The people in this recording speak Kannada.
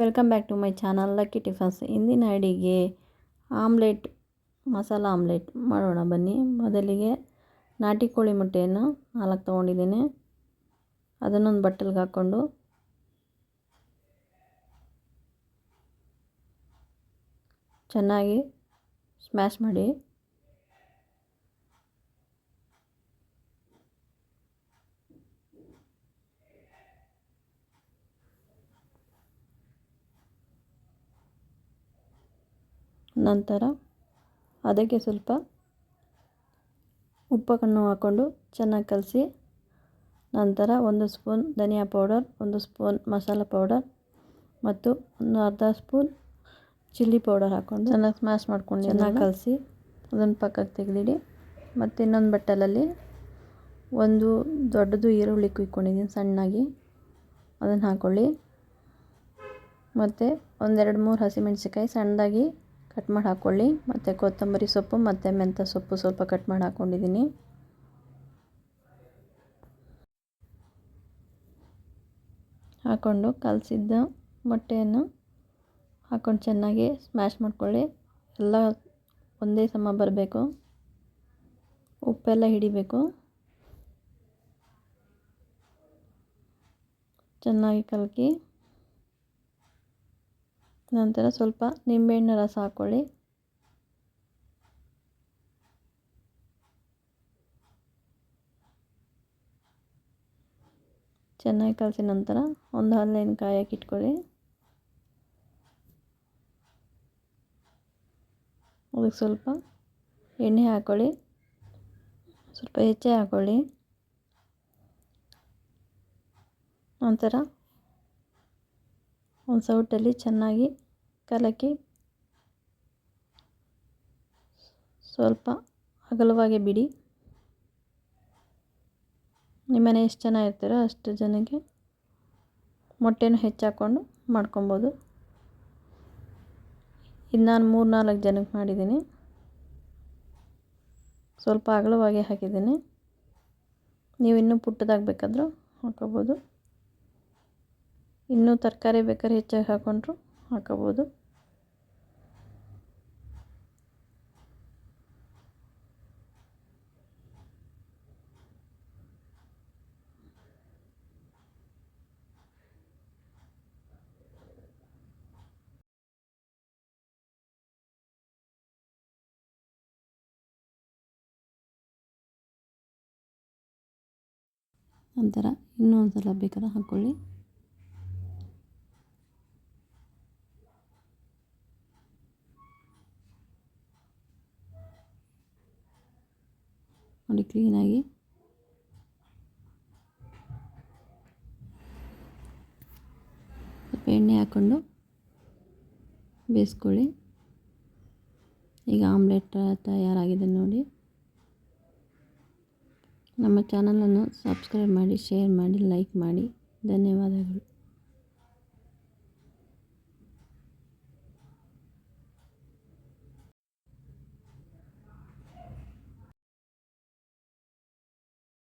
Welcome back to my channel lucky tiffins. ಇಂದಿನ ಅಡಿಗೆ ಆಮ್ಲೆಟ್, ಮಸಾಲ ಆಮ್ಲೆಟ್ ಮಾಡೋಣ ಬನ್ನಿ. ಮೊದಲಿಗೆ ನಾಟಿ ಕೋಳಿ ಮೊಟ್ಟೆಯನ್ನು 4 ತೊಗೊಂಡಿದ್ದೀನಿ. ಅದನ್ನೊಂದು ಬಟ್ಟಲಿಗೆ ಹಾಕ್ಕೊಂಡು ಚೆನ್ನಾಗಿ ಸ್ಮ್ಯಾಶ್ ಮಾಡಿ ನಂತರ ಅದಕ್ಕೆ ಸ್ವಲ್ಪ ಉಪ್ಪನ್ನು ಹಾಕ್ಕೊಂಡು ಚೆನ್ನಾಗಿ ಕಲಸಿ, ನಂತರ 1 ಸ್ಪೂನ್ ಧನಿಯಾ ಪೌಡರ್, 1 ಸ್ಪೂನ್ ಮಸಾಲ ಪೌಡರ್ ಮತ್ತು ಒಂದು ಅರ್ಧ ಸ್ಪೂನ್ ಚಿಲ್ಲಿ ಪೌಡರ್ ಹಾಕ್ಕೊಂಡು ಚೆನ್ನಾಗಿ ಸ್ಮ್ಯಾಶ್ ಮಾಡ್ಕೊಂಡು ಚೆನ್ನಾಗಿ ಕಲಸಿ ಅದನ್ನು ಪಕ್ಕಕ್ಕೆ ತೆಗೆದಿಡಿ. ಮತ್ತು ಇನ್ನೊಂದು ಬಟ್ಟಲಲ್ಲಿ ಒಂದು ದೊಡ್ಡದು ಈರುಳ್ಳಿ ಕುಯ್ಕೊಂಡಿದ್ದೀನಿ ಸಣ್ಣಾಗಿ, ಅದನ್ನು ಹಾಕ್ಕೊಳ್ಳಿ. ಮತ್ತು 1-2-3 ಹಸಿಮೆಣಸಿಕಾಯಿ ಸಣ್ಣದಾಗಿ ಕಟ್ ಮಾಡಿ ಹಾಕ್ಕೊಳ್ಳಿ. ಮತ್ತು ಕೊತ್ತಂಬರಿ ಸೊಪ್ಪು ಮತ್ತು ಮೆಂತ್ಯ ಸೊಪ್ಪು ಸ್ವಲ್ಪ ಕಟ್ ಮಾಡಿ ಹಾಕ್ಕೊಂಡಿದ್ದೀನಿ. ಹಾಕ್ಕೊಂಡು ಕಲಸಿದ್ದ ಮೊಟ್ಟೆಯನ್ನು ಹಾಕ್ಕೊಂಡು ಚೆನ್ನಾಗಿ ಸ್ಮ್ಯಾಶ್ ಮಾಡ್ಕೊಳ್ಳಿ. ಎಲ್ಲ ಒಂದೇ ಸಮ ಬರಬೇಕು, ಉಪ್ಪೆಲ್ಲ ಹಿಡಿಬೇಕು. ಚೆನ್ನಾಗಿ ಕಲಕಿ ನಂತರ ಸ್ವಲ್ಪ ನಿಂಬೆಹಣ್ಣು ರಸ ಹಾಕ್ಕೊಳ್ಳಿ. ಚೆನ್ನಾಗಿ ಕಲಸಿ ನಂತರ ಒಂದು ಹಲ್ಲೆಣ್ಣೆ ಕಾಯಕ್ಕೆ ಇಟ್ಕೊಳ್ಳಿ. ಅದಕ್ಕೆ ಸ್ವಲ್ಪ ಎಣ್ಣೆ ಹಾಕ್ಕೊಳ್ಳಿ, ಸ್ವಲ್ಪ ಹೆಚ್ಚೇ ಹಾಕ್ಕೊಳ್ಳಿ. ನಂತರ ಒಂದು ಸೌಟಲ್ಲಿ ಚೆನ್ನಾಗಿ ಕಲಕಿ ಸ್ವಲ್ಪ ಅಗಲವಾಗಿ ಬಿಡಿ. ನಿಮ್ಮನೆ ಎಷ್ಟು ಜನ ಇರ್ತೀರೋ ಅಷ್ಟು ಜನಕ್ಕೆ ಮೊಟ್ಟೆನೂ ಹೆಚ್ಚಾಕ್ಕೊಂಡು ಮಾಡ್ಕೊಬೋದು. ಇದು ನಾನು 3-4 ಜನಕ್ಕೆ ಮಾಡಿದ್ದೀನಿ. ಸ್ವಲ್ಪ ಅಗಲವಾಗಿ ಹಾಕಿದ್ದೀನಿ. ನೀವು ಇನ್ನೂ ಪುಟ್ಟದಾಗಬೇಕಾದ್ರೂ ಹಾಕೋಬೋದು. ಇನ್ನೂ ತರಕಾರಿ ಬೇಕಾದ್ರೆ ಹೆಚ್ಚಾಗಿ ಹಾಕ್ಕೊಂಡ್ರು ಹಾಕೋಬೋದು. ನಂತರ ಇನ್ನೊಂದು ಸಲ ಬೇಕಾದ್ರೆ ಹಾಕ್ಕೊಳ್ಳಿ. ನೋಡಿ ಕ್ಲೀನಾಗಿ ಸ್ವಲ್ಪ ಎಣ್ಣೆ ಹಾಕ್ಕೊಂಡು ಬೇಯಿಸ್ಕೊಳ್ಳಿ. ಈಗ ಆಮ್ಲೆಟ್ ತಯಾರಾಗಿದೆ ನೋಡಿ. ನಮ್ಮ ಚಾನಲನ್ನು ಸಬ್ಸ್ಕ್ರೈಬ್ ಮಾಡಿ, ಶೇರ್ ಮಾಡಿ, ಲೈಕ್ ಮಾಡಿ. ಧನ್ಯವಾದಗಳು.